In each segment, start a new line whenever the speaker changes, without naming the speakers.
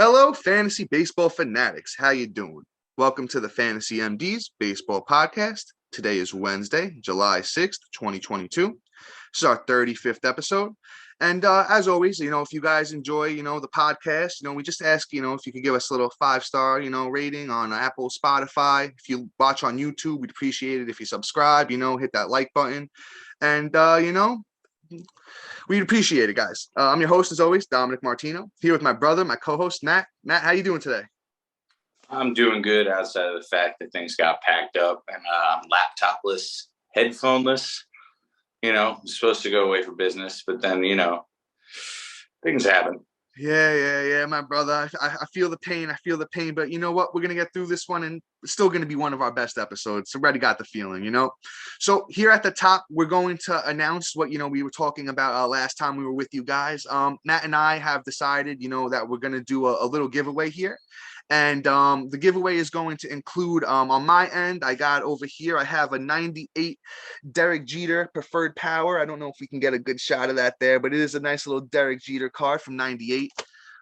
Hello, fantasy baseball fanatics. How you doing? Welcome to the Fantasy MD's Baseball Podcast. Today is Wednesday, July 6th, 2022. This is our 35th episode. And as always, if you guys enjoy, the podcast, we just ask, if you could give us a little 5-star, rating on Apple, Spotify. If you watch on YouTube, we'd appreciate it if you subscribe, hit that like button. And, we'd appreciate it, guys. I'm your host, as always, Dominic Martino, here with my brother, my co-host, Matt. Matt, how you doing today?
I'm doing good outside of the fact that things got packed up and I'm laptopless, headphoneless. I'm supposed to go away for business, but then, things happen.
Yeah, my brother. I feel the pain, but you know what? We're going to get through this one, and it's still going to be one of our best episodes. Already got the feeling, So here at the top, we're going to announce what, we were talking about last time we were with you guys. Matt and I have decided, that we're going to do a little giveaway here. And the giveaway is going to include, on my end, I got over here, I have a 98 Derek Jeter Preferred Power. I don't know if we can get a good shot of that there, but it is a nice little Derek Jeter card from 98.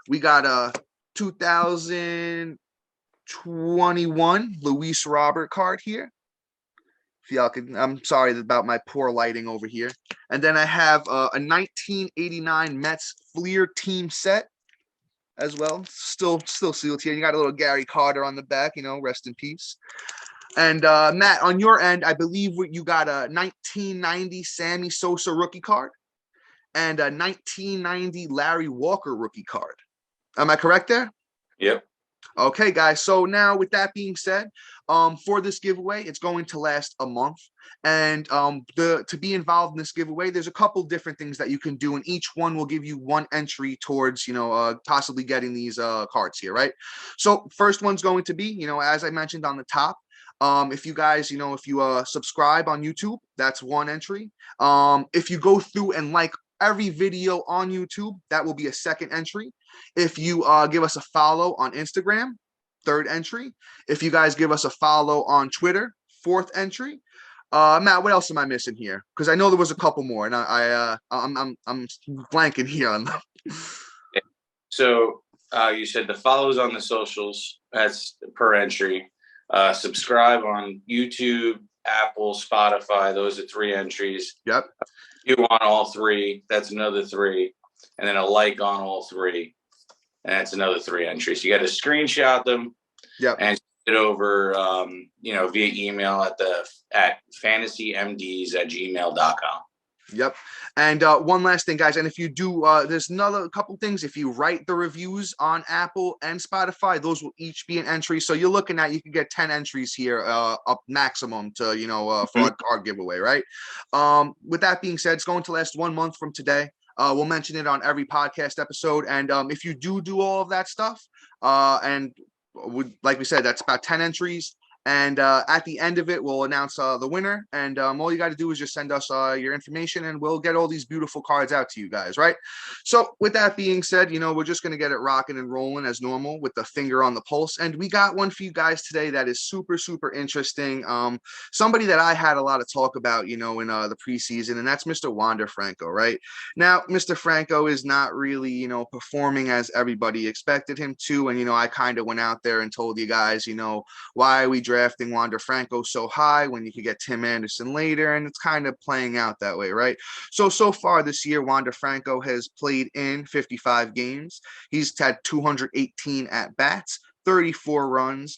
We got a 2021 Luis Robert card here. If y'all could, I'm sorry about my poor lighting over here. And then I have a 1989 Mets Fleer team set as well, still sealed here. You got a little Gary Carter on the back, rest in peace. And Matt, on your end, I believe you got a 1990 Sammy Sosa rookie card and a 1990 Larry Walker rookie card. Am I correct there?
Yep.
Okay, guys. So now, with that being said, for this giveaway, it's going to last a month. And to be involved in this giveaway, there's a couple different things that you can do, and each one will give you one entry towards, possibly getting these cards here, right? So first one's going to be, as I mentioned on the top, if you guys, if you subscribe on YouTube, that's one entry. If you go through and like every video on YouTube, that will be a second entry. If you give us a follow on Instagram, third entry. If you guys give us a follow on Twitter, fourth entry. Matt, what else am I missing here? Because I know there was a couple more, and I'm blanking here on them.
So you said the follows on the socials. That's per entry. Subscribe on YouTube, Apple, Spotify. Those are 3 entries.
Yep.
You want all 3? That's another 3, and then a like on all 3. And that's another 3 entries. You got to screenshot them, and send it over, via email at fantasymds@gmail.com.
Yep. And one last thing, guys. And if you do, there's another couple things. If you write the reviews on Apple and Spotify, those will each be an entry. So you're looking at, you can get 10 entries here, up maximum to, for our card giveaway, right? With that being said, it's going to last 1 month from today. We'll mention it on every podcast episode. And if you do all of that stuff, like we said, that's about 10 entries. And at the end of it, we'll announce the winner. And all you got to do is just send us your information, and we'll get all these beautiful cards out to you guys, right? So with that being said, we're just going to get it rocking and rolling as normal with the finger on the pulse. And we got one for you guys today that is super, super interesting. Somebody that I had a lot of talk about, in the preseason, and that's Mr. Wander Franco, right? Now, Mr. Franco is not really, performing as everybody expected him to. And, I kind of went out there and told you guys, why are we drafting Wander Franco so high when you could get Tim Anderson later, and it's kind of playing out that way, right? So far this year, Wander Franco has played in 55 games. He's had 218 at-bats, 34 runs,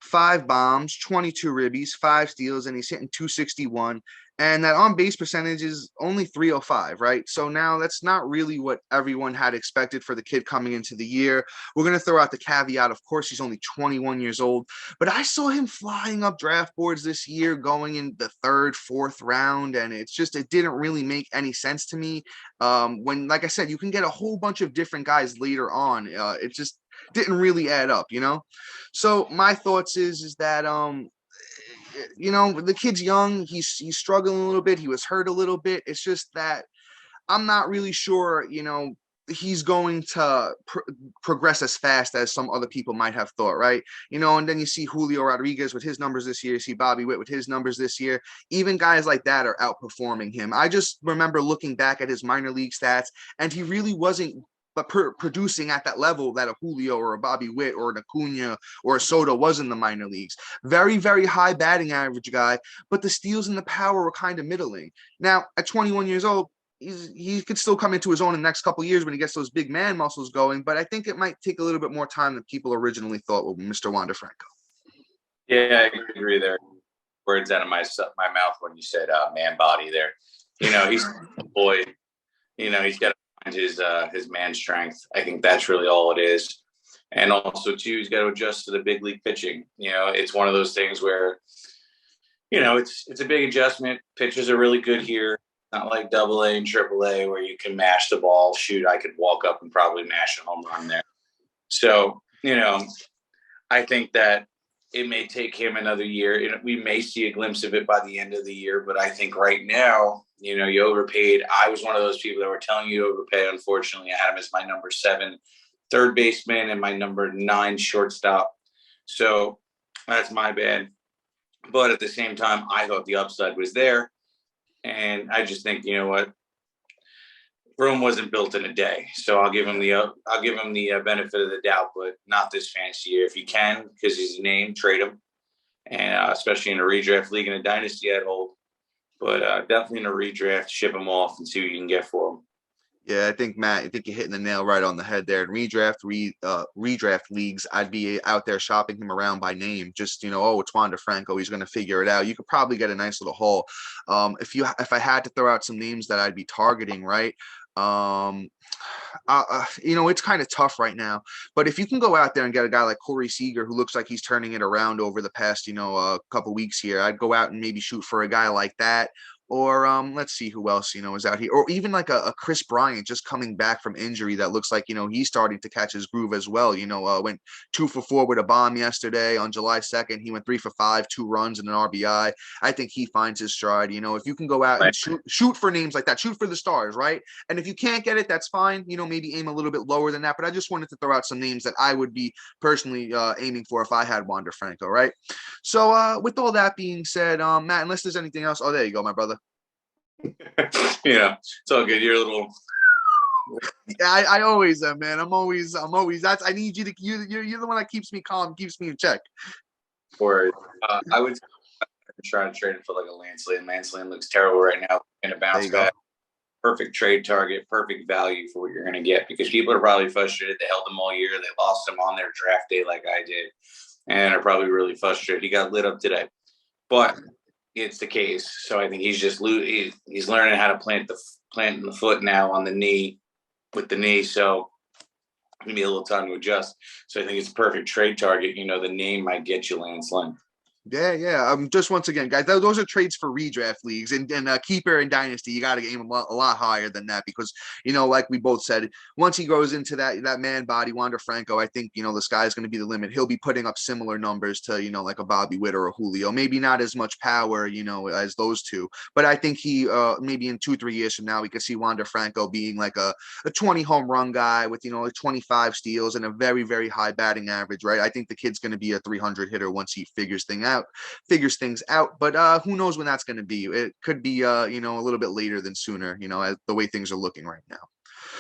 5 bombs, 22 ribbies, 5 steals, and he's hitting 261. And that on-base percentage is only 305, right? So now that's not really what everyone had expected for the kid coming into the year. We're going to throw out the caveat. Of course, he's only 21 years old. But I saw him flying up draft boards this year, going in the 3rd, 4th round. And it didn't really make any sense to me. When, like I said, you can get a whole bunch of different guys later on. It just didn't really add up, So my thoughts is that the kid's young. He's struggling a little bit. He was hurt a little bit. It's just that I'm not really sure, he's going to progress as fast as some other people might have thought, right? And then you see Julio Rodriguez with his numbers this year. You see Bobby Witt with his numbers this year. Even guys like that are outperforming him. I just remember looking back at his minor league stats, and he really wasn't but producing at that level that a Julio or a Bobby Witt or an Acuna or a Soto was in the minor leagues. Very, very high batting average guy, but the steals and the power were kind of middling. Now, at 21 years old, he could still come into his own in the next couple of years when he gets those big man muscles going, but I think it might take a little bit more time than people originally thought with Mr. Wander Franco.
Yeah, I agree there. Words out of my mouth when you said man body there. You know, he's a boy. You know, he's got to find his man strength. I think that's really all it is. And also, too, he's got to adjust to the big league pitching. You know, it's one of those things where, you know, it's a big adjustment. Pitchers are really good here. Not like AA and AAA where you can mash the ball. Shoot, I could walk up and probably mash a home run there. So, you know, I think that it may take him another year. We may see a glimpse of it by the end of the year. But I think right now, you know, you overpaid. I was one of those people that were telling you to overpay. Unfortunately, I had him as my number 7 third baseman and my number 9 shortstop. So that's my bad. But at the same time, I thought the upside was there. And I just think, you know what, Rome wasn't built in a day. So I'll give him the benefit of the doubt, but not this fantasy year. If you can, because he's a name, trade him. And especially in a redraft league in a dynasty, I'd hold. But definitely in a redraft, ship him off and see what you can get for him.
Yeah, I think, Matt, I think you're hitting the nail right on the head there. In redraft leagues, I'd be out there shopping him around by name. Just, you know, oh, it's Wander Franco. He's going to figure it out. You could probably get a nice little haul. If I had to throw out some names that I'd be targeting, right? You know, it's kind of tough right now, but if you can go out there and get a guy like Corey Seager, who looks like he's turning it around over the past, you know, couple weeks here, I'd go out and maybe shoot for a guy like that. Or let's see who else, you know, is out here. Or even like a Chris Bryant just coming back from injury that looks like, you know, he's starting to catch his groove as well. You know, went 2 for 4 with a bomb yesterday on July 2nd. He went 3 for 5, 2 runs and an RBI. I think he finds his stride. You know, if you can go out and shoot for names like that, shoot for the stars, right? And if you can't get it, that's fine. You know, maybe aim a little bit lower than that. But I just wanted to throw out some names that I would be personally aiming for if I had Wander Franco, right? So with all that being said, Matt, unless there's anything else. Oh, there you go, my brother.
Yeah, it's all good. You're a little.
Yeah, I always am, man. I'm always. That's. I need you to. You're the one that keeps me calm, keeps me in check.
Or I would try to trade him for like a Lance Lynn. Lance Lynn looks terrible right now in a bounce back. Perfect trade target, perfect value for what you're going to get because people are probably frustrated. They held him all year. They lost him on their draft day like I did, and are probably really frustrated. He got lit up today, but it's the case. So I think he's just he's learning how to plant the foot now on the knee with the knee. So gonna be a little time to adjust. So I think it's a perfect trade target. You know, the name might get you Lance Lynn.
Yeah. Just once again, guys, those are trades for redraft leagues and keeper and dynasty. You got to aim a lot higher than that because, you know, like we both said, once he goes into that man body, Wander Franco, I think, you know, the sky's going to be the limit. He'll be putting up similar numbers to, you know, like a Bobby Witt or a Julio, maybe not as much power, you know, as those two, but I think he maybe in 2-3 years from now, we could see Wander Franco being like a 20 home run guy with, you know, like 25 steals and a very, very high batting average, right? I think the kid's going to be a 300 hitter once he figures things out, but who knows when that's going to be. It could be you know, a little bit later than sooner, you know, as the way things are looking right now.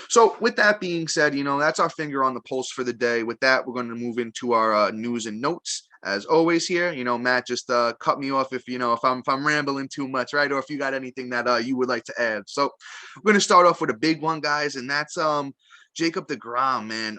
So with that being said, you know, that's our finger on the pulse for the day. With that, we're going to move into our news and notes. As always here, you know, Matt, just cut me off if I'm rambling too much, right? Or if you got anything that you would like to add. So we're going to start off with a big one, guys, and that's Jacob deGrom, man.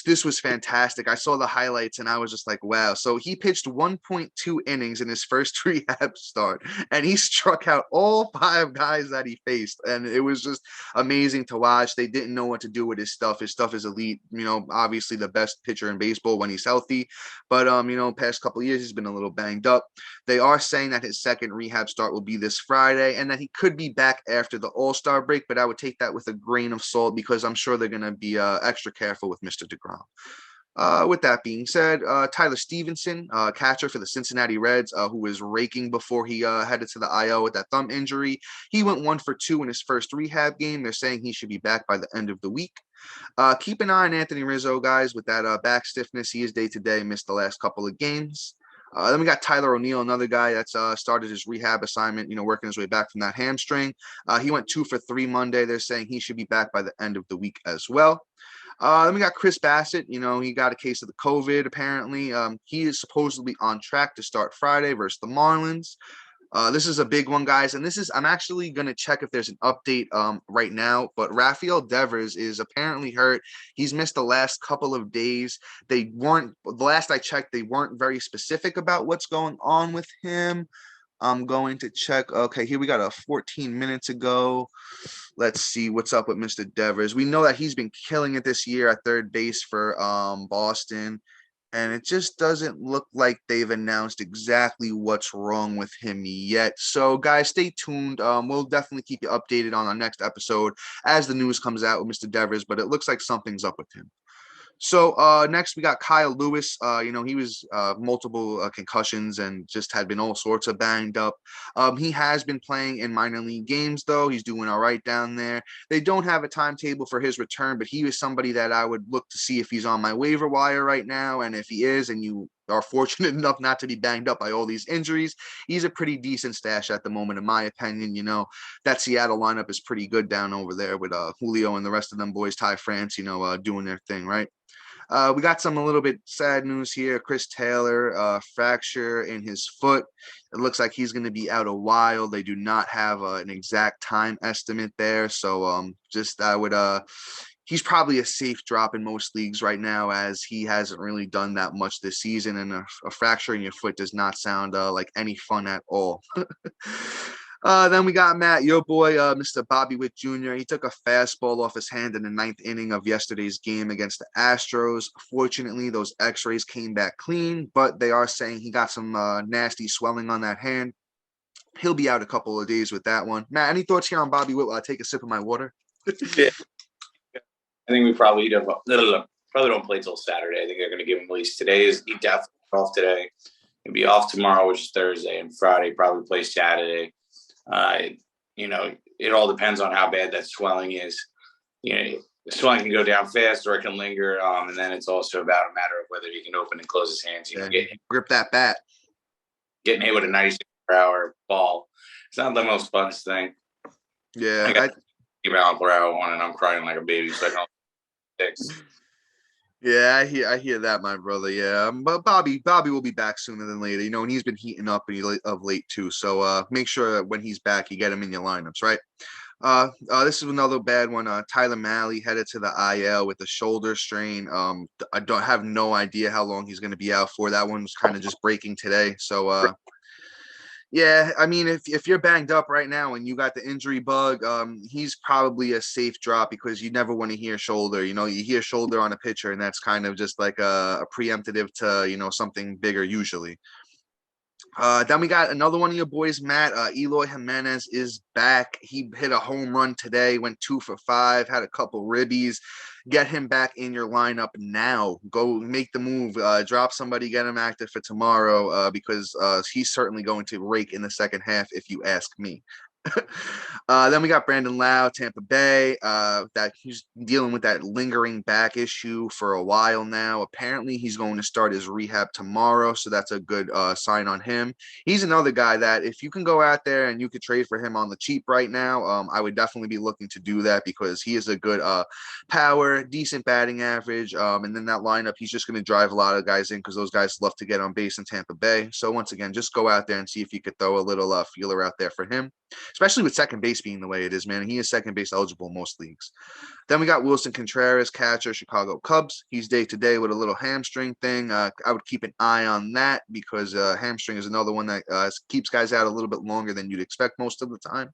This was fantastic. I saw the highlights and I was just like, wow. So he pitched 1.2 innings in his first rehab start, and he struck out all 5 guys that he faced. And it was just amazing to watch. They didn't know what to do with his stuff. His stuff is elite. You know, obviously the best pitcher in baseball when he's healthy. But, you know, past couple of years, he's been a little banged up. They are saying that his second rehab start will be this Friday and that he could be back after the All-Star break. But I would take that with a grain of salt because I'm sure they're going to be extra careful with Mr. deGrom. With that being said, Tyler Stevenson, catcher for the Cincinnati Reds, who was raking before he headed to the IL with that thumb injury. He went 1 for 2 in his first rehab game. They're saying he should be back by the end of the week. Keep an eye on Anthony Rizzo, guys, with that back stiffness. He is day-to-day, missed the last couple of games. Then we got Tyler O'Neill, another guy that's started his rehab assignment, working his way back from that hamstring. He went 2 for 3 Monday. They're saying he should be back by the end of the week as well. Then we got Chris Bassett. He got a case of the COVID, apparently. He is supposedly on track to start Friday versus the Marlins. This is a big one, guys, and I'm actually going to check if there's an update right now, but Rafael Devers is apparently hurt. He's missed the last couple of days. The last I checked, they weren't very specific about what's going on with him. I'm going to check. Okay, here we got a 14 minutes ago. Let's see what's up with Mr. Devers. We know that he's been killing it this year at third base for Boston. And it just doesn't look like they've announced exactly what's wrong with him yet. So, guys, stay tuned. We'll definitely keep you updated on our next episode as the news comes out with Mr. Devers, but it looks like something's up with him. So next we got Kyle Lewis. He was multiple concussions and just had been all sorts of banged up. He has been playing in minor league games, though. He's doing all right down there. They don't have a timetable for his return, but he was somebody that I would look to see if he's on my waiver wire right now. And if he is, and you are fortunate enough not to be banged up by all these injuries, he's a pretty decent stash at the moment, in my opinion. That Seattle lineup is pretty good down over there with Julio and the rest of them boys, Ty France, doing their thing, right? We got some a little bit sad news here. Chris Taylor, fracture in his foot. It looks like he's going to be out a while. They do not have an exact time estimate there. So he's probably a safe drop in most leagues right now, as he hasn't really done that much this season. And a fracture in your foot does not sound like any fun at all. Then we got Matt, your boy, Mr. Bobby Witt Jr. He took a fastball off his hand in the 9th inning of yesterday's game against the Astros. Fortunately, those x-rays came back clean, but they are saying he got some nasty swelling on that hand. He'll be out a couple of days with that one. Matt, any thoughts here on Bobby Witt while I take a sip of my water?
Yeah. I think we probably don't play till Saturday. I think they're going to give him at least today. He definitely off today. He'll be off tomorrow, which is Thursday, and Friday probably play Saturday. It all depends on how bad that swelling is. The swelling can go down fast or it can linger. And then it's also about a matter of whether he can open and close his hands.
Grip that bat.
Getting hit with a 96-per-hour ball. It's not the most fun thing.
Yeah.
I got 50-mile-per-hour one, and I'm crying like a baby. So I don't fix.
Yeah, I hear that, my brother. Yeah, but Bobby will be back sooner than later. And he's been heating up of late too. So make sure that when he's back, you get him in your lineups, right? This is another bad one. Tyler Malley headed to the IL with a shoulder strain. I don't have no idea how long he's going to be out for. That one was kind of just breaking today. So yeah, I mean, if you're banged up right now and you got the injury bug, he's probably a safe drop, because you never want to hear shoulder. You hear shoulder on a pitcher, and that's kind of just like a preemptive to, something bigger usually. Then we got another one of your boys, Matt. Eloy Jimenez is back. He hit a home run today, went 2 for 5, had a couple ribbies. Get him back in your lineup now. Go make the move. Drop somebody, get him active for tomorrow, because he's certainly going to rake in the second half, if you ask me. Then we got Brandon Lau, Tampa Bay. That he's dealing with that lingering back issue for a while now. Apparently, he's going to start his rehab tomorrow, so that's a good sign on him. He's another guy that if you can go out there and you could trade for him on the cheap right now, I would definitely be looking to do that, because he is a good power, decent batting average, and then that lineup, he's just going to drive a lot of guys in, because those guys love to get on base in Tampa Bay. So once again, just go out there and see if you could throw a little feeler out there for him, especially with second base being the way it is, man. He is second base eligible in most leagues. Then we got Wilson Contreras, catcher, Chicago Cubs. He's day-to-day with a little hamstring thing. I would keep an eye on that, because hamstring is another one that keeps guys out a little bit longer than you'd expect most of the time.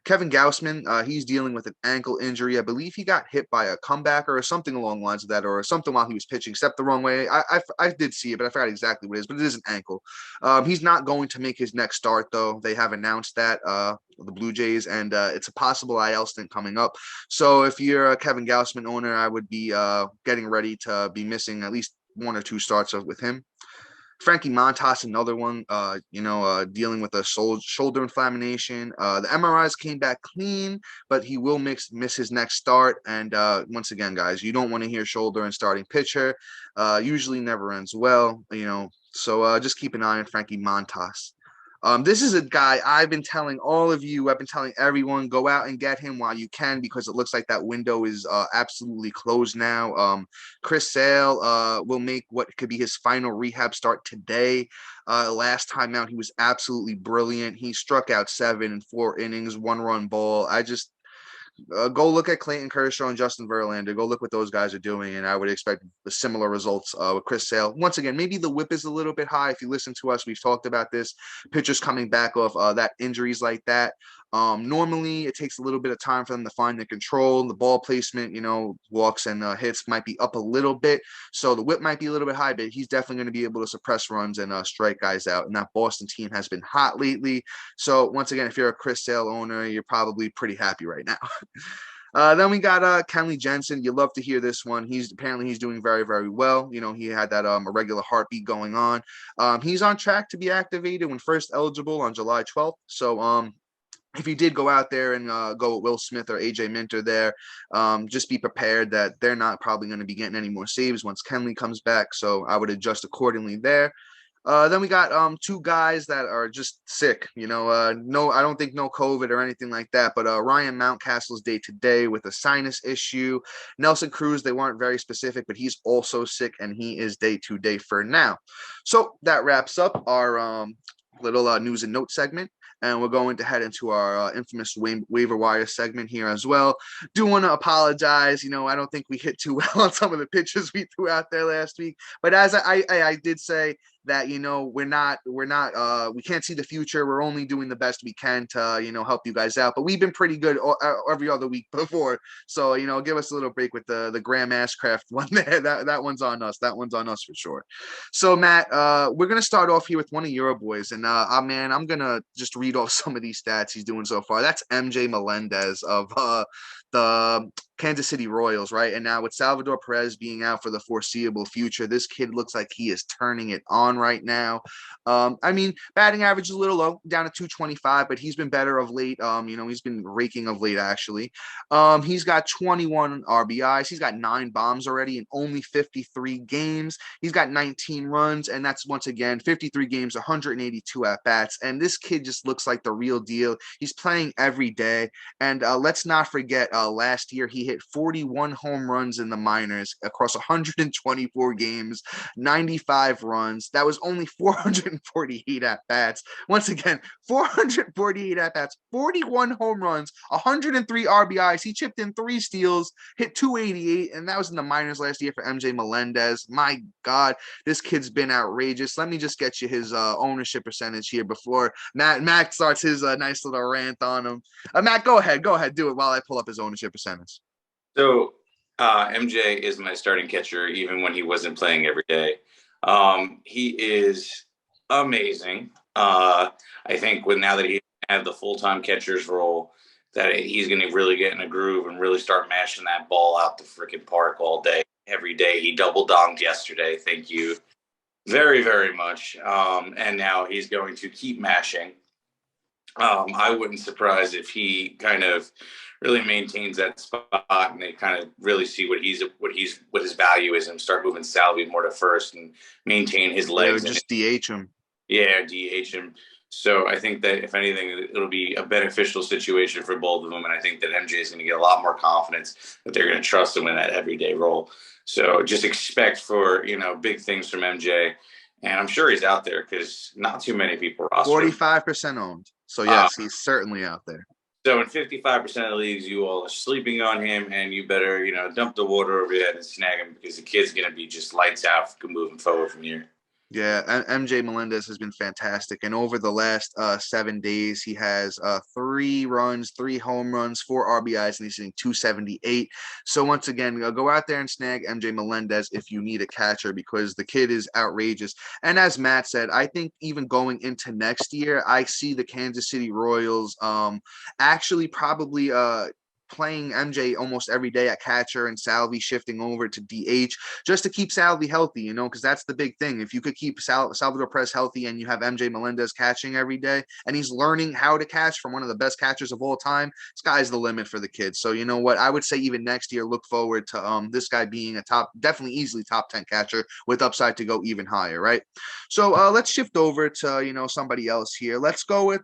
Kevin Gaussman, he's dealing with an ankle injury. I believe he got hit by a comebacker or something along the lines of that, or something while he was pitching, stepped the wrong way. I did see it, but I forgot exactly what it is, but it is an ankle. He's not going to make his next start, though. They have announced that, the Blue Jays, and it's a possible IL stint coming up. So if you're a Kevin Gaussman owner, I would be getting ready to be missing at least 1 or 2 starts with him. Frankie Montas, another one, dealing with a shoulder inflammation. The MRIs came back clean, but he will miss his next start. And once again, guys, you don't want to hear shoulder and starting pitcher. Usually never ends well, So just keep an eye on Frankie Montas. This is a guy I've been telling all of you, I've been telling everyone, go out and get him while you can, because it looks like that window is absolutely closed now. Chris Sale will make what could be his final rehab start today. Last time out, he was absolutely brilliant. He struck out 7 in 4 innings, 1-run ball. Go look at Clayton Kershaw and Justin Verlander. Go look what those guys are doing, and I would expect the similar results with Chris Sale. Once again, maybe the whip is a little bit high. If you listen to us, we've talked about this. Pitchers coming back off that injuries like that. Normally, it takes a little bit of time for them to find the control. The ball placement, walks and hits might be up a little bit. So the whip might be a little bit high, but he's definitely going to be able to suppress runs and strike guys out. And that Boston team has been hot lately. So once again, if you're a Chris Sale owner, you're probably pretty happy right now. Then we got Kenley Jensen. You love to hear this one. He's doing very, very well. He had that irregular heartbeat going on. He's on track to be activated when first eligible on July 12th. So if you did go out there and go with Will Smith or AJ Minter there, just be prepared that they're not probably going to be getting any more saves once Kenley comes back. So I would adjust accordingly there. Then we got 2 guys that are just sick. No, I don't think no COVID or anything like that. But Ryan Mountcastle's day to day with a sinus issue. Nelson Cruz, they weren't very specific, but he's also sick, and he is day to day for now. So that wraps up our little news and notes segment. And we're going to head into our infamous waiver wire segment here as well. Do want to apologize. I don't think we hit too well on some of the pitches we threw out there last week. But as I did say, that we can't see the future. We're only doing the best we can to help you guys out. But we've been pretty good every other week before, so give us a little break with the Graham Ashcraft one there. That one's on us. That one's on us for sure. So Matt, we're gonna start off here with one of your boys, and man, I'm gonna just read off some of these stats he's doing so far. That's MJ Melendez of the Kansas City Royals, right? And now with Salvador Perez being out for the foreseeable future, this kid looks like he is turning it on right now. Batting average is a little low, down to 225, but he's been better of late. He's been raking of late, actually. He's got 21 RBIs. He's got 9 bombs already in only 53 games. He's got 19 runs, and that's, once again, 53 games, 182 at-bats. And this kid just looks like the real deal. He's playing every day. And let's not forget, last year he hit 41 home runs in the minors across 124 games, 95 runs. That was only 448 at-bats. Once again, 448 at-bats, 41 home runs, 103 RBIs. He chipped in 3 steals, hit 288, and that was in the minors last year for MJ Melendez. My God, this kid's been outrageous. Let me just get you his ownership percentage here before Matt starts his nice little rant on him. Matt, go ahead, do it while I pull up his ownership percentage.
So MJ is my starting catcher, even when he wasn't playing every day. He is amazing. I think now that he had the full-time catcher's role, that he's going to really get in a groove and really start mashing that ball out the freaking park all day, every day. He double-donked yesterday. Thank you very, very much. And now he's going to keep mashing. I wouldn't surprise if he kind of really maintains that spot and they kind of really see what his value is and start moving Salvi more to first and maintain his legs.
Yeah, just DH him.
Yeah, DH him. So I think that if anything, it'll be a beneficial situation for both of them. And I think that MJ is going to get a lot more confidence that they're going to trust him in that everyday role. So just expect for, big things from MJ. And I'm sure he's out there because not too many people roster
45% owned. So yes, he's certainly out there.
So in 55% of the leagues, you all are sleeping on him, and you better, dump the water over your head and snag him because the kid's going to be just lights out moving forward from here.
Yeah, MJ Melendez has been fantastic. And over the last 7 days, he has 3 runs, 3 home runs, 4 RBIs, and he's hitting 278. So once again, go out there and snag MJ Melendez if you need a catcher because the kid is outrageous. And as Matt said, I think even going into next year, I see the Kansas City Royals actually probably playing MJ almost every day at catcher and Salvi shifting over to DH just to keep Salvi healthy, you know, because that's the big thing. If you could keep Salvador Perez healthy and you have MJ Melendez catching every day and he's learning how to catch from one of the best catchers of all time, sky's the limit for the kid. So, you know what, I would say even next year, look forward to this guy being a definitely easily top 10 catcher with upside to go even higher, right? So let's shift over to, you know, somebody else here. Let's go with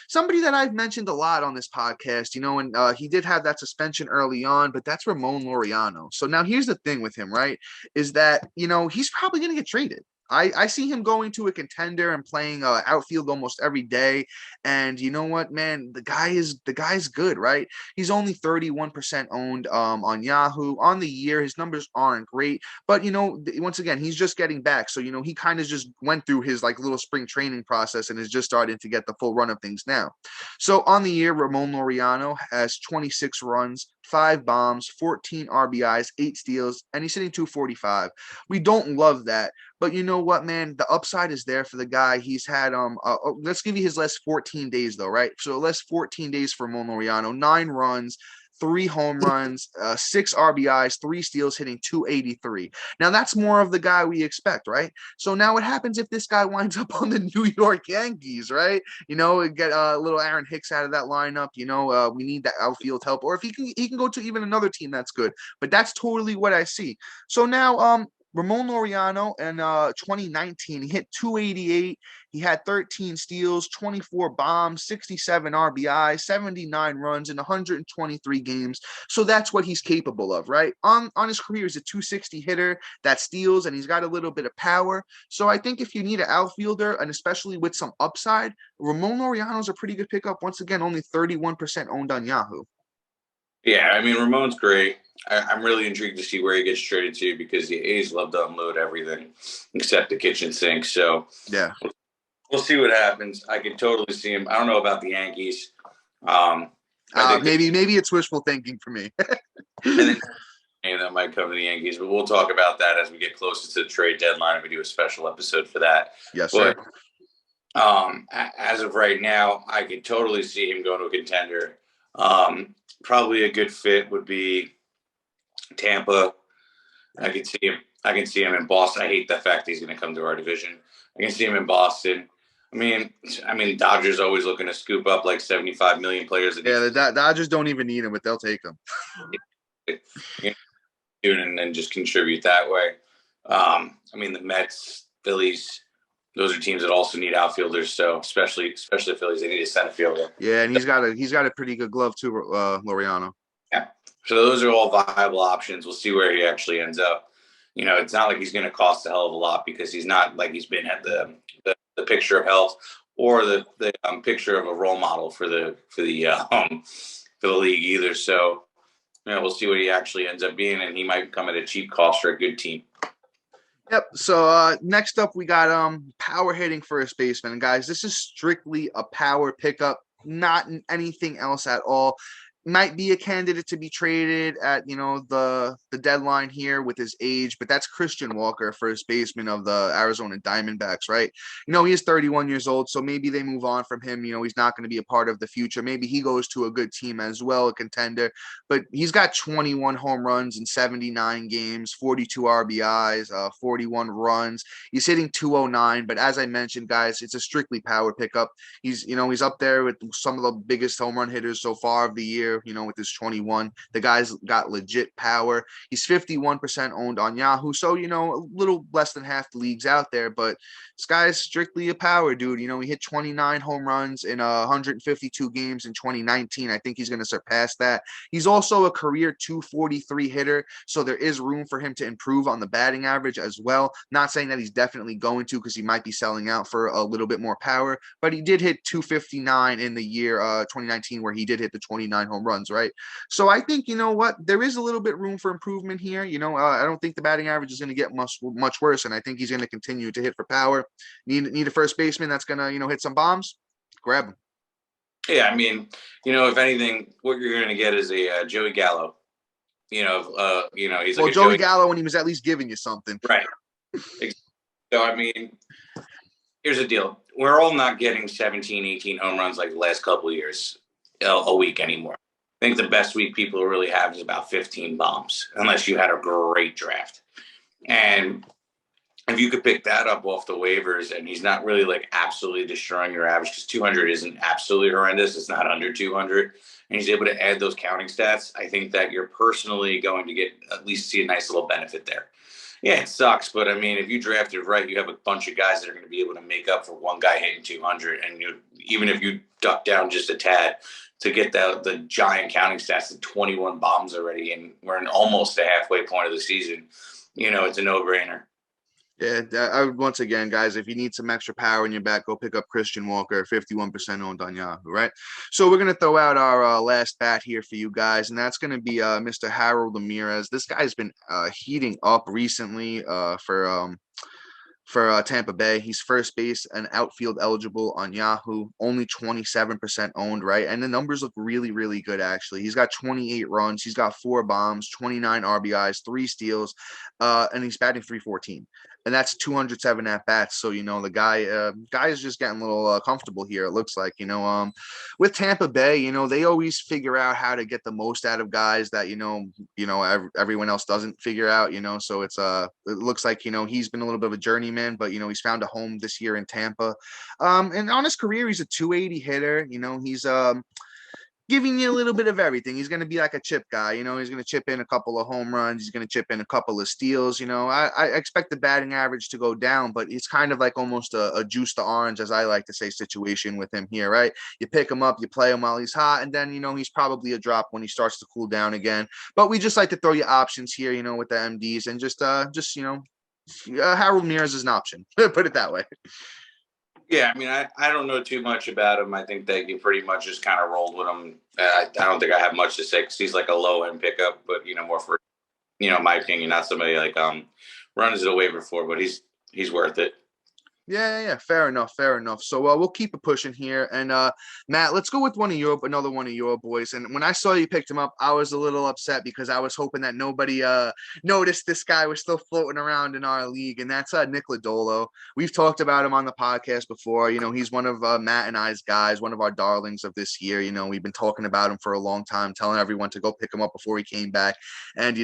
somebody that I've mentioned a lot on this podcast, you know, and he did have that suspension early on, but that's Ramon Loriano. So now here's the thing with him, right, is that, you know, he's probably going to get traded. I see him going to a contender and playing outfield almost every day. And you know what, man, the guy's good, right? He's only 31% owned on Yahoo. On the year, his numbers aren't great, but you know, once again, he's just getting back. So, you know, he kind of just went through his like little spring training process and is just starting to get the full run of things now. So on the year, Ramon Loriano has 26 runs, 5 bombs, 14 RBIs, 8 steals, and he's hitting 245. We don't love that, but you know what, man? The upside is there for the guy. He's had let's give you his last 14 days though, right? So last 14 days for Ramon Oriano, 9 runs, 3 home runs, 6 RBIs, 3 steals, hitting 283. Now that's more of the guy we expect, right? So now what happens if this guy winds up on the New York Yankees, right? You know, get a little Aaron Hicks out of that lineup. You know, we need that outfield help, or if he can go to even another team, that's good. But that's totally what I see. So now, Ramon Loriano in 2019, he hit 288. He had 13 steals, 24 bombs, 67 RBI, 79 runs in 123 games. So that's what he's capable of, right? On his career, he's a 260 hitter that steals, and he's got a little bit of power. So I think if you need an outfielder, and especially with some upside, Ramon Loriano's a pretty good pickup. Once again, only 31% owned on Yahoo.
Yeah, I mean, Ramon's great. I'm really intrigued to see where he gets traded to because the A's love to unload everything except the kitchen sink. So
yeah,
we'll see what happens. I can totally see him. I don't know about the Yankees.
Maybe it's wishful thinking for me.
And that might come to the Yankees, but we'll talk about that as we get closer to the trade deadline. We do a special episode for that.
Yes, sir.
As of right now, I can totally see him going to a contender. Probably a good fit would be Tampa. I can see him in Boston. I hate the fact he's going to come to our division. I can see him in Boston. I mean, Dodgers always looking to scoop up like 75 million players.
Yeah, the Dodgers don't even need him, but they'll take him.
And just contribute that way. I mean, the Mets, Phillies, those are teams that also need outfielders. So especially the Phillies, they need a center fielder.
Yeah, and he's got a pretty good glove too, Loriano.
Yeah. So those are all viable options. We'll see where he actually ends up. You know, it's not like he's going to cost a hell of a lot because he's not like he's been at the picture of health or the picture of a role model for the league either. So, you know, we'll see what he actually ends up being, and he might come at a cheap cost for a good team.
Yep. So next up, we got power hitting first baseman. And guys, this is strictly a power pickup, not anything else at all. Might be a candidate to be traded at, you know, the deadline here with his age, but that's Christian Walker, first baseman of the Arizona Diamondbacks, right? You know, he is 31 years old, so maybe they move on from him. You know, he's not going to be a part of the future. Maybe he goes to a good team as well, a contender, but he's got 21 home runs in 79 games, 42 RBIs, 41 runs. He's hitting 209, but as I mentioned, guys, it's a strictly power pickup. He's up there with some of the biggest home run hitters so far of the year. You know, with his 21, the guy's got legit power. He's 51% owned on Yahoo, so you know, a little less than half the leagues out there, but this guy's strictly a power dude. You know, he hit 29 home runs in 152 games in 2019. I think he's going to surpass that. He's also a career 243 hitter, so there is room for him to improve on the batting average as well. Not saying that he's definitely going to, because he might be selling out for a little bit more power, but he did hit 259 in the year 2019, where he did hit the 29 home runs, right? So I think, you know what, there is a little bit room for improvement here. You know, I don't think the batting average is going to get much worse, and I think he's going to continue to hit for power. Need a first baseman that's going to, you know, hit some bombs, grab him.
Yeah, I mean, you know, if anything, what you're going to get is a Joey Gallo. He's like
Joey Gallo when he was at least giving you something,
right? So I mean, here's the deal: we're all not getting 17, 18 home runs like the last couple of years a week anymore. think the best week people really have is about 15 bombs, unless you had a great draft. And if you could pick that up off the waivers, and he's not really like absolutely destroying your average, because 200 isn't absolutely horrendous. It's not under 200. And he's able to add those counting stats. I think that you're personally going to get at least see a nice little benefit there. Yeah, it sucks. But I mean, if you drafted right, you have a bunch of guys that are going to be able to make up for one guy hitting 200. And even if you duck down just a tad to get the giant counting stats at 21 bombs already, and we're in almost the halfway point of the season, it's a no-brainer.
Yeah, once again, guys, if you need some extra power in your back, go pick up Christian Walker, 51% owned on Yahoo, right? So we're going to throw out our last bat here for you guys, and that's going to be Mr. Harold Ramirez. This guy's been heating up recently for Tampa Bay. He's first base and outfield eligible on Yahoo, only 27% owned, right? And the numbers look really, really good, actually. He's got 28 runs. He's got 4 bombs, 29 RBIs, 3 steals, and he's batting .314. And that's 207 at-bats. So, the guy is just getting a little comfortable here, it looks like. With Tampa Bay, they always figure out how to get the most out of guys that, everyone else doesn't figure out, So it looks like, he's been a little bit of a journeyman, but, he's found a home this year in Tampa. And on his career, he's a 280 hitter. He's giving you a little bit of everything. He's going to be like a chip guy. He's going to chip in a couple of home runs. He's going to chip in a couple of steals. I expect the batting average to go down, but it's kind of like almost a juice to orange, as I like to say, situation with him here, right? You pick him up, you play him while he's hot, and then, he's probably a drop when he starts to cool down again. But we just like to throw you options here, with the MDs, and just Harold Ramirez is an option. Put it that way.
Yeah, I mean, I don't know too much about him. I think that you pretty much just kind of rolled with him. I don't think I have much to say because he's like a low-end pickup, but, more for, my opinion, not somebody like runs it a waiver for, but he's worth it.
Yeah. Fair enough. So we'll keep it pushing here. And Matt, let's go with another one of your boys. And when I saw you picked him up, I was a little upset because I was hoping that nobody noticed this guy was still floating around in our league. And that's Nick Lodolo. We've talked about him on the podcast before. He's one of Matt and I's guys, one of our darlings of this year. We've been talking about him for a long time, telling everyone to go pick him up before he came back. And,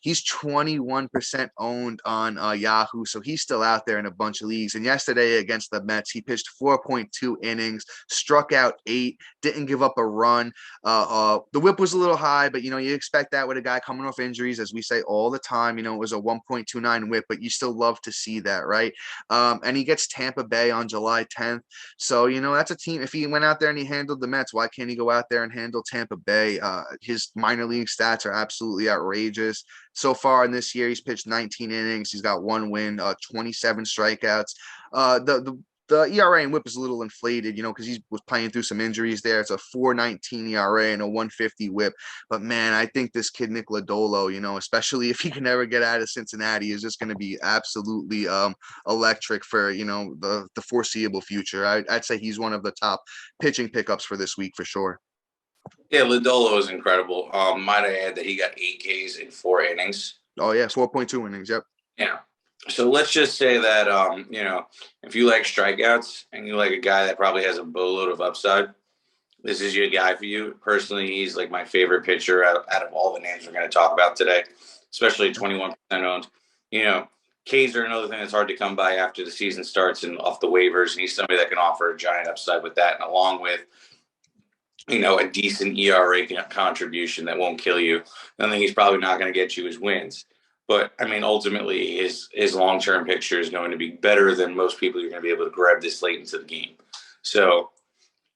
he's 21% owned on Yahoo. So he's still out there in a bunch of leagues. And yesterday against the Mets, he pitched 4.2 innings, struck out 8, didn't give up a run. The whip was a little high, but, you expect that with a guy coming off injuries, as we say all the time. It was a 1.29 whip, but you still love to see that, right? And he gets Tampa Bay on July 10th. So, that's a team. If he went out there and he handled the Mets, why can't he go out there and handle Tampa Bay? His minor league stats are absolutely outrageous. So far in this year, he's pitched 19 innings. He's got 1 win, 27 strikeouts. The ERA and whip is a little inflated, because he was playing through some injuries there. It's a 4.19 ERA and a 150 whip. But, man, I think this kid, Nick Lodolo, especially if he can ever get out of Cincinnati, is just going to be absolutely electric for, the foreseeable future. I'd say he's one of the top pitching pickups for this week for sure.
Yeah, Lodolo is incredible. Might I add that he got 8 Ks in 4 innings.
Oh, yeah, 4.2 innings, yep.
Yeah. So let's just say that, if you like strikeouts and you like a guy that probably has a boatload of upside, this is your guy for you. Personally, he's like my favorite pitcher out of all the names we're going to talk about today, especially 21% owned. Ks are another thing that's hard to come by after the season starts and off the waivers. And he's somebody that can offer a giant upside with that, and along with a decent ERA contribution that won't kill you. I think he's probably not going to get you his wins. But, I mean, ultimately, his long-term picture is going to be better than most people you're going to be able to grab this late into the game. So,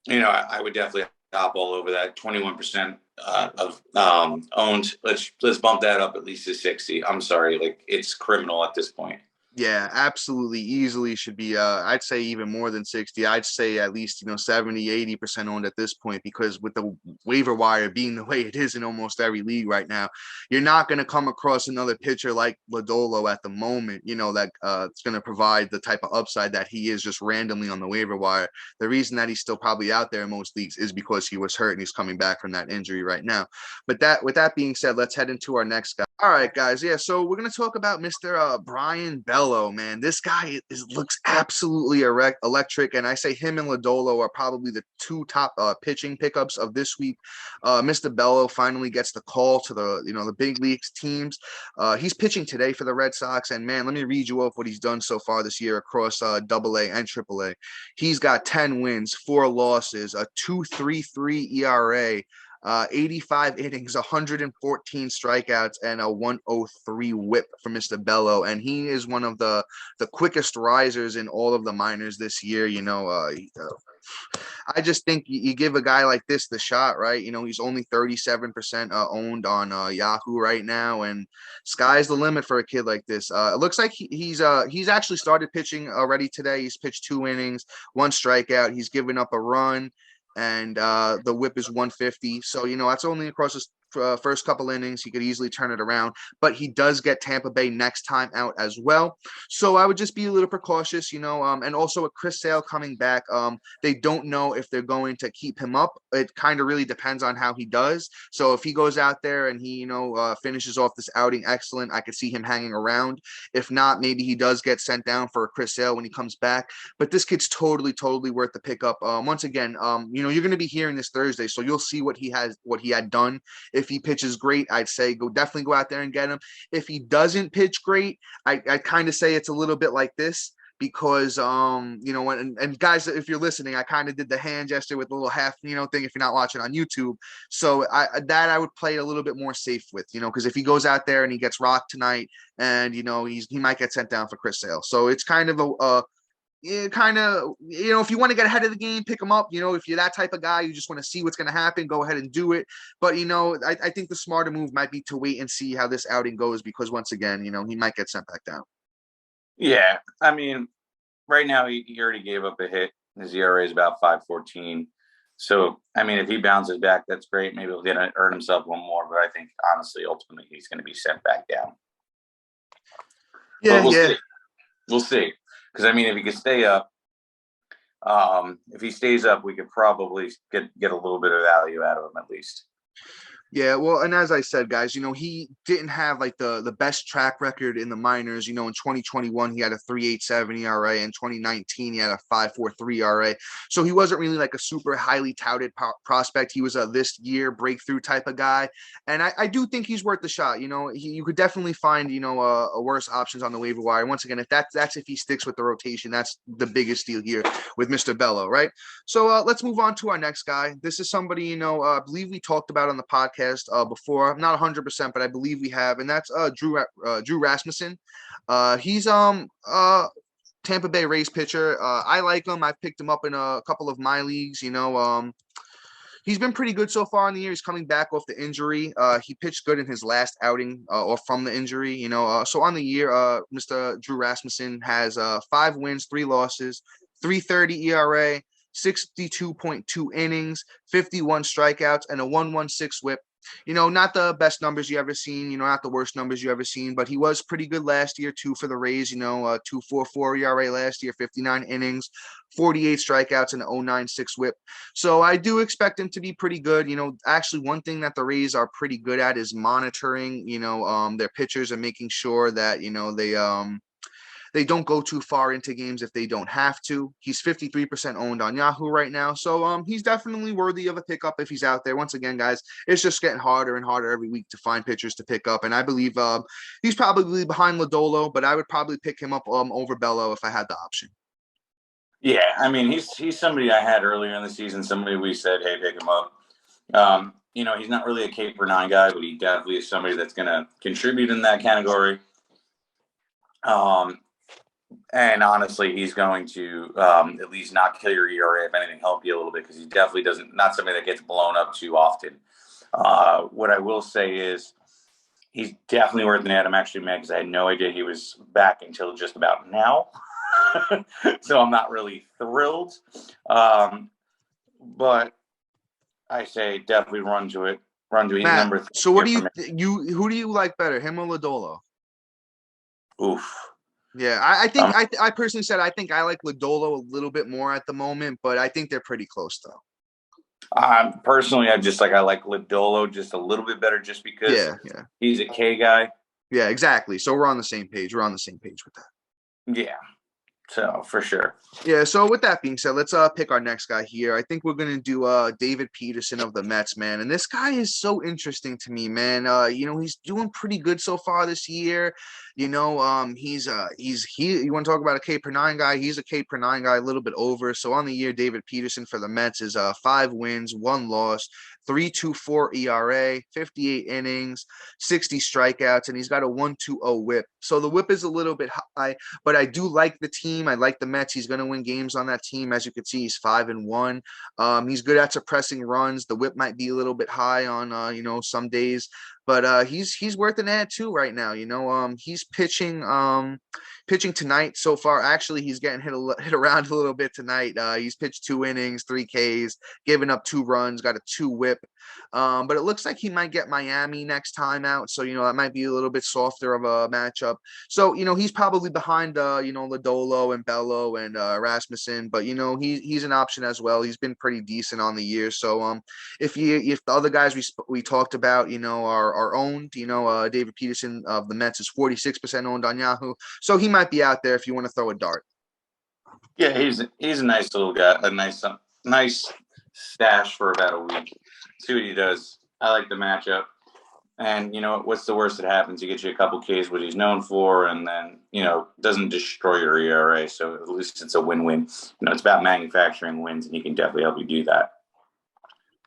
I would definitely hop all over that. 21% of owned. Let's bump that up at least to 60. I'm sorry, it's criminal at this point.
Yeah, absolutely. Easily should be, I'd say even more than 60. I'd say at least, 70, 80% owned at this point, because with the waiver wire being the way it is in almost every league right now, you're not going to come across another pitcher like Lodolo at the moment, that it's going to provide the type of upside that he is just randomly on the waiver wire. The reason that he's still probably out there in most leagues is because he was hurt and he's coming back from that injury right now. But with that being said, let's head into our next guy. All right, guys. Yeah, so we're gonna talk about Mr. Brian Bello, man. This guy looks absolutely electric, and I say him and Lodolo are probably the two top pitching pickups of this week. Mr. Bello finally gets the call to the big leagues teams. He's pitching today for the Red Sox, and man, let me read you off what he's done so far this year across Double-A and Triple-A. He's got 10 wins, 4 losses, a 2.33 ERA. 85 innings, 114 strikeouts, and a 103 whip for Mr. Bello. And he is one of the quickest risers in all of the minors this year. I just think you give a guy like this the shot, right? He's only 37% owned on Yahoo right now, and sky's the limit for a kid like this. It looks like he's actually started pitching already today. He's pitched 2 innings, 1 strikeout. He's given up a run, and the whip is 150. So, that's only across his first couple innings. He could easily turn it around, but he does get Tampa Bay next time out as well. So I would just be a little precautious, and also with Chris Sale coming back, they don't know if they're going to keep him up. It kind of really depends on how he does. So if he goes out there and he, finishes off this outing excellent, I could see him hanging around. If not, maybe he does get sent down for Chris Sale when he comes back. But this kid's totally worth the pickup. Once again, you're going to be hearing this Thursday, so you'll see what he had done. If he pitches great, I'd say definitely go out there and get him. If he doesn't pitch great, I kind of say it's a little bit like this, because and guys, if you're listening, I kind of did the hand gesture with a little half thing if you're not watching on YouTube. So I would play a little bit more safe with, because if he goes out there and he gets rocked tonight, and he might get sent down for Chris Sale. So it's kind of if you want to get ahead of the game, pick them up. If you're that type of guy, you just want to see what's going to happen, go ahead and do it. But, I think the smarter move might be to wait and see how this outing goes, because once again, he might get sent back down.
Yeah. I mean, right now he already gave up a hit. His ERA is about 5.14. So, I mean, if he bounces back, that's great. Maybe he'll earn himself one more. But I think, honestly, ultimately, he's going to be sent back down.
Yeah,
see. We'll see. Because, I mean, if he could stay up, if he stays up, we could probably get a little bit of value out of him at least.
Yeah, well, and as I said, guys, he didn't have like the best track record in the minors. In 2021, he had a 3.87 ERA. In 2019, he had a 5.43 ERA. So he wasn't really like a super highly touted prospect. He was a this year breakthrough type of guy. And I do think he's worth the shot. You could definitely find, a worse options on the waiver wire. Once again, if that's if he sticks with the rotation, that's the biggest deal here with Mr. Bello, right? So let's move on to our next guy. This is somebody, I believe we talked about on the podcast before. I'm not 100%, but I believe we have, and that's Drew Rasmussen. He's Tampa Bay Rays pitcher. I like him. I've picked him up in a couple of my leagues. He's been pretty good so far in the year. He's coming back off the injury. He pitched good in his last outing or from the injury. So on the year, Mr. Drew Rasmussen has 5 wins, 3 losses, 3.30 ERA, 62.2 innings, 51 strikeouts, and a 1.16 whip. Not the best numbers you ever seen, not the worst numbers you ever seen, but he was pretty good last year too for the Rays, 2.44 ERA last year, 59 innings, 48 strikeouts, and an 0.96 whip. So I do expect him to be pretty good. Actually, one thing that the Rays are pretty good at is monitoring, their pitchers and making sure that, they don't go too far into games if they don't have to. He's 53% owned on Yahoo right now. So he's definitely worthy of a pickup if he's out there. Once again, guys, it's just getting harder and harder every week to find pitchers to pick up. And I believe he's probably behind Lodolo, but I would probably pick him up over Bello if I had the option.
Yeah, I mean, he's somebody I had earlier in the season, somebody we said, hey, pick him up. He's not really a K per 9 guy, but he definitely is somebody that's going to contribute in that category. And honestly, he's going to at least not kill your ERA, if anything, help you a little bit, because he definitely not somebody that gets blown up too often. What I will say is he's definitely worth an ad. I'm actually mad because I had no idea he was back until just about now. So I'm not really thrilled. But I say definitely run to it. He's
Matt,
number 3.
So what do who do you like better, him or Lodolo?
Oof.
Yeah, I personally said I think I like Lodolo a little bit more at the moment, but I think they're pretty close though.
Personally, I like Lodolo just a little bit better just because he's a K guy.
Yeah, exactly. So we're on the same page. We're on the same page with that.
Yeah. So for sure.
Yeah. So with that being said, let's pick our next guy here. I think we're gonna do David Peterson of the Mets, man. And this guy is so interesting to me, man. He's doing pretty good so far this year. You want to talk about a K per nine guy? He's a K per nine guy, a little bit over. So on the year, David Peterson for the Mets is 5 wins, 1 loss, 3.24 ERA, 58 innings, 60 strikeouts, and he's got a 1.20 WHIP. So the WHIP is a little bit high, but I do like the team. I like the Mets. He's going to win games on that team. As you can see, he's 5-1. He's good at suppressing runs. The WHIP might be a little bit high on some days, but he's worth an ad too right now. He's pitching tonight so far. Actually, he's getting hit around a little bit tonight. He's pitched 2 innings, 3 Ks, given up 2 runs, got a 2 WHIP. But it looks like he might get Miami next time out. So, that might be a little bit softer of a matchup. So, he's probably behind, Lodolo and Bello and Rasmussen, but, he's an option as well. He's been pretty decent on the year. So, if the other guys we talked about, are owned, David Peterson of the Mets is 46% owned on Yahoo. So he might be out there if you want to throw a dart.
Yeah, he's a nice little guy, a nice stash for about a week. See what he does. I like the matchup. And what's the worst that happens? You get you a couple Ks, what he's known for, and then doesn't destroy your ERA. So at least it's a win-win. It's about manufacturing wins, and he can definitely help you do that.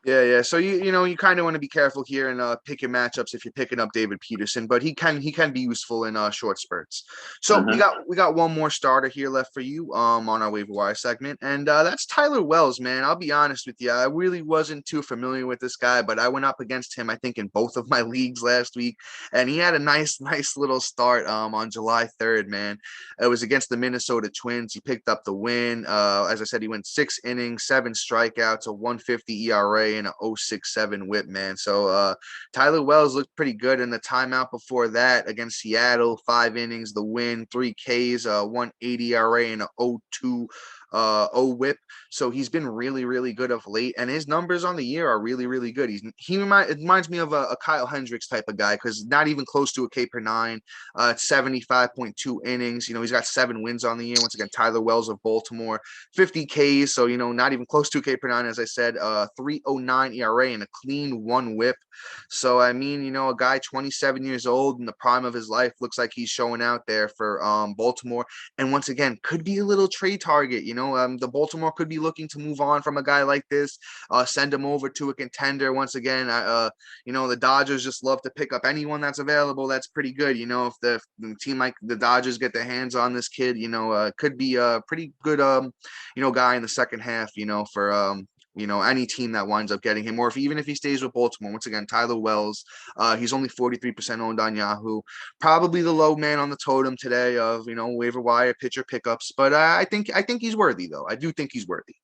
Yeah. So you kind of want to be careful here and pick your matchups if you're picking up David Peterson, but he can be useful in short spurts. So we got one more starter here left for you on our waiver wire segment, and that's Tyler Wells, man. I'll be honest with you, I really wasn't too familiar with this guy, but I went up against him I think in both of my leagues last week, and he had a nice little start on July 3rd, man. It was against the Minnesota Twins. He picked up the win. As I said, he went 6 innings, 7 strikeouts, a 1.50 ERA. And a 0.67 WHIP, man. So Tyler Wells looked pretty good in the timeout before that against Seattle. 5 innings, the win, 3 Ks, 1.80 ERA, and a 0.2 WHIP. So he's been really, really good of late, and his numbers on the year are really, really good. It reminds me of a Kyle Hendricks type of guy because not even close to a K per 9. 75.2 innings. He's got 7 wins on the year. Once again, Tyler Wells of Baltimore, 50 Ks. So not even close to a K per 9, as I said. 3.09 ERA and a clean 1 WHIP. So a guy 27 years old in the prime of his life looks like he's showing out there for Baltimore. And once again, could be a little trade target. The Baltimore could be looking to move on from a guy like this, send him over to a contender. Once again, the Dodgers just love to pick up anyone that's available. That's pretty good. If the team like the Dodgers get their hands on this kid, could be a pretty good, guy in the second half, for any team that winds up getting him, or even if he stays with Baltimore. Once again, Tyler Wells, he's only 43% owned on Yahoo. Probably the low man on the totem today of, waiver wire pitcher pickups. But I think he's worthy, though. I do think he's worthy.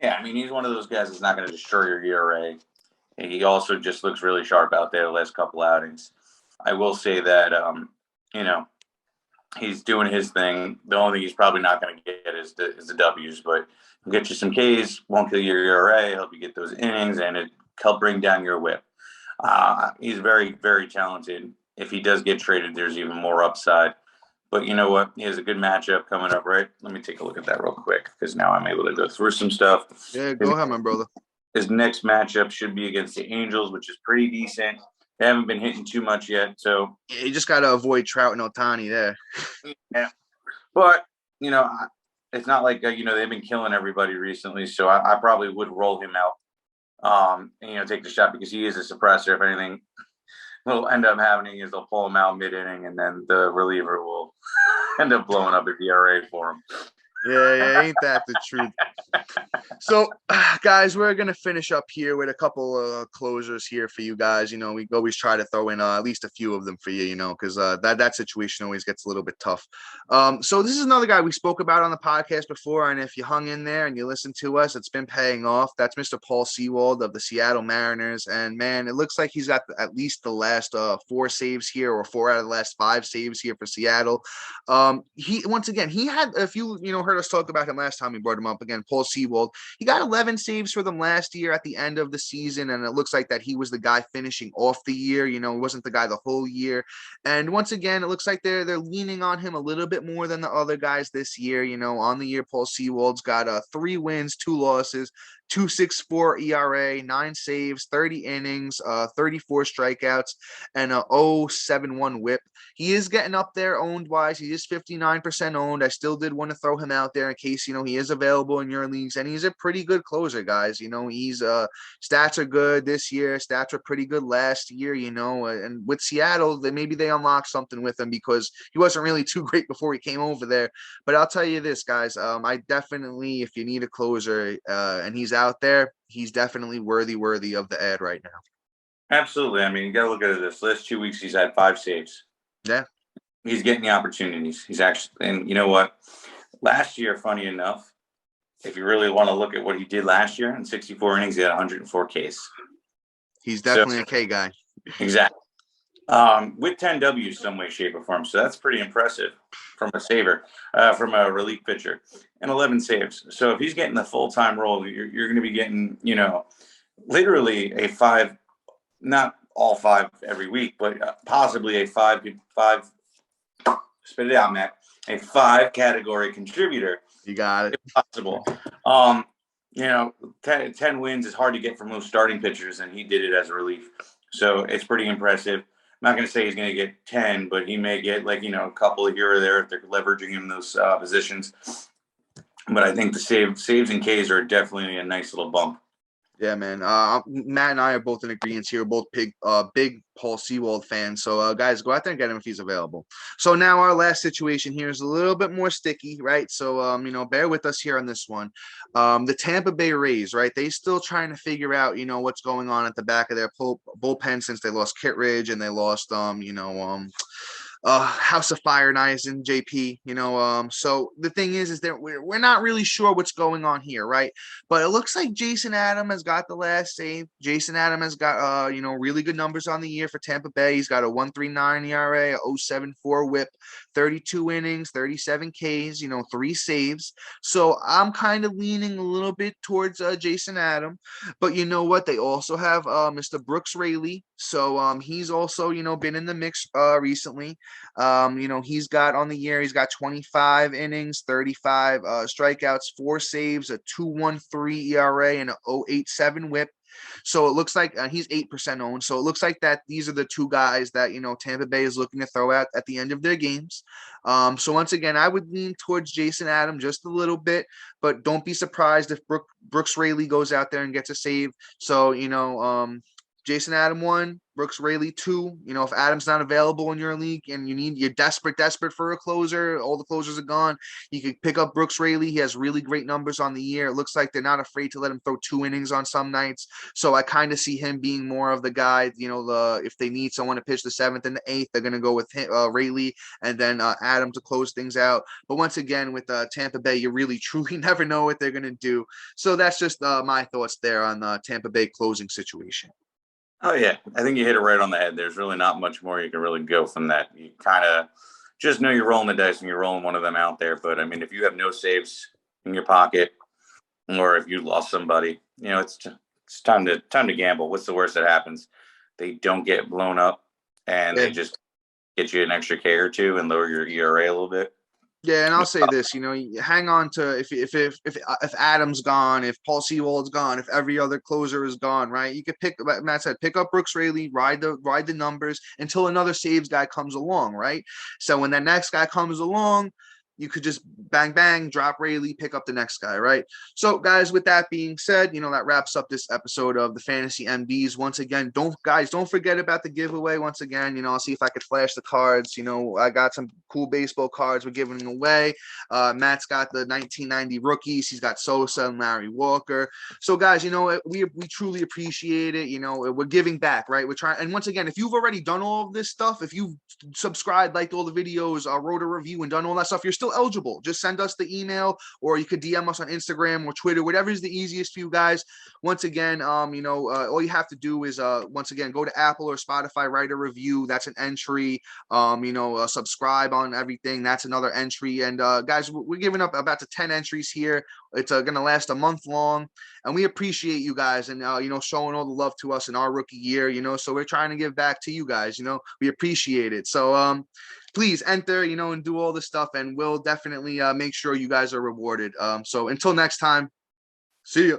Yeah, he's one of those guys that's not going to destroy your ERA. He also just looks really sharp out there the last couple outings. I will say that, he's doing his thing. The only thing he's probably not going to get is the W's, but he'll get you some Ks, won't kill your ERA, help you get those innings, and it help bring down your WHIP. He's very, very talented. If he does get traded, there's even more upside. But you know what? He has a good matchup coming up, right? Let me take a look at that real quick because now I'm able to go through some stuff.
Yeah, go ahead, my brother.
His next matchup should be against the Angels, which is pretty decent. They haven't been hitting too much yet, so
you just got to avoid Trout and Ohtani there.
Yeah, but it's not like they've been killing everybody recently, so I probably would roll him out, and take the shot because he is a suppressor. If anything will end up happening is they'll pull him out mid-inning, and then the reliever will end up blowing up the ERA for him.
Yeah, ain't that the truth? So, guys, we're going to finish up here with a couple of closers here for you guys. We always try to throw in at least a few of them for you, because that situation always gets a little bit tough. So this is another guy we spoke about on the podcast before, and if you hung in there and you listened to us, it's been paying off. That's Mr. Paul Seawold of the Seattle Mariners, and man, it looks like he's got at least the last 4 saves here, or 4 out of the last 5 saves here for Seattle. He had, if you heard us talk about him last time we brought him up again, Paul Seawold. he got 11 saves for them last year at the end of the season, and it looks like that he was the guy finishing off the year. He wasn't the guy the whole year. And once again, it looks like they're leaning on him a little bit more than the other guys this year. On the year, Paul Seawold's got 3 wins, 2 losses, 2.64 ERA, 9 saves, 30 innings, 34 strikeouts, and a 0.71 WHIP. He is getting up there owned wise. He is 59% owned. I still did want to throw him out there in case he is available in your leagues, and he's a pretty good closer, guys. He's stats are good this year. Stats were pretty good last year. And with Seattle, maybe they unlocked something with him because he wasn't really too great before he came over there. But I'll tell you this, guys. I definitely, if you need a closer and he's out there, he's definitely worthy of the ad right now.
Absolutely. I mean, you got to look at it this last 2 weeks. He's had 5 saves.
Yeah.
He's getting the opportunities. He's actually, and you know what? Last year, funny enough, if you really want to look at what he did last year in 64 innings, he had 104 Ks.
He's definitely a K guy.
Exactly. With 10 Ws some way, shape, or form. So that's pretty impressive from a saver, from a relief pitcher, and 11 saves. So if he's getting the full-time role, you're going to be getting, literally a 5, not all 5 every week, but possibly a 5, spit it out, Matt, a 5 category contributor.
You got it.
If possible. 10 wins is hard to get from most starting pitchers, and he did it as a relief. So it's pretty impressive. I'm not going to say he's going to get 10, but he may get a couple here or there if they're leveraging him in those positions. But I think the saves and Ks are definitely a nice little bump.
Yeah, man. Matt and I are both in agreement here. Both big Paul Seawold fans. So, guys, go out there and get him if he's available. So now our last situation here is a little bit more sticky, right? So, bear with us here on this one. The Tampa Bay Rays, right? They still trying to figure out, what's going on at the back of their bullpen since they lost Kittredge and they lost, House of Fire and Ice and JP, so the thing is that we're not really sure what's going on here, right? But it looks like Jason Adam has got the last save. Jason Adam has got, really good numbers on the year for Tampa Bay. He's got a 1.39 ERA, a 0.74 WHIP, 32 innings, 37 Ks, 3 saves. So I'm kind of leaning a little bit towards Jason Adam, but you know what? They also have Mr. Brooks Rayleigh. So he's also, been in the mix recently. He's got on the year, he's got 25 innings, 35 strikeouts, 4 saves, a 2.13 ERA, and a 0.87 WHIP. So it looks like he's 8% owned. So it looks like that these are the 2 guys that, Tampa Bay is looking to throw out at the end of their games. So once again, I would lean towards Jason Adam just a little bit, but don't be surprised if Brooks Rayleigh goes out there and gets a save. So, Jason Adam 1, Brooks Rayleigh 2. If Adam's not available in your league and you're desperate for a closer, all the closers are gone, you could pick up Brooks Rayleigh. He has really great numbers on the year. It looks like they're not afraid to let him throw 2 innings on some nights. So I kind of see him being more of the guy, if they need someone to pitch the 7th and the 8th, they're going to go with Rayleigh and then Adam to close things out. But once again, with Tampa Bay, you really truly never know what they're going to do. So that's just my thoughts there on the Tampa Bay closing situation.
Oh, yeah. I think you hit it right on the head. There's really not much more you can really go from that. You kind of just know you're rolling the dice and you're rolling one of them out there. But, I mean, if you have no saves in your pocket or if you lost somebody, it's time to gamble. What's the worst that happens? They don't get blown up and they just get you an extra K or 2 and lower your ERA a little bit.
Yeah, and I'll say this, hang on to if Adam's gone, if Paul Seawold's gone, if every other closer is gone, right? You could Matt said, pick up Brooks Rayleigh, ride the numbers until another saves guy comes along, right? So when that next guy comes along, you could just bang, drop Rayleigh, pick up the next guy, right? So, guys, with that being said, that wraps up this episode of the Fantasy MDs. Once again, don't forget about the giveaway. Once again, I'll see if I could flash the cards. I got some cool baseball cards we're giving away. Matt's got the 1990 rookies. He's got Sosa and Larry Walker. So, guys, we truly appreciate it. We're giving back, right? We're trying. And once again, if you've already done all of this stuff, if you've subscribed, liked all the videos, wrote a review, and done all that stuff, you're still still eligible. Just send us the email, or you could DM us on Instagram or Twitter, whatever is the easiest for you guys. Once again, all you have to do is once again go to Apple or Spotify, write a review. That's an entry. Subscribe on everything. That's another entry. And guys, we're giving up about to 10 entries here. It's going to last a month long, and we appreciate you guys and showing all the love to us in our rookie year. So we're trying to give back to you guys. We appreciate it. So please enter, and do all this stuff, and we'll definitely make sure you guys are rewarded. So until next time, see you.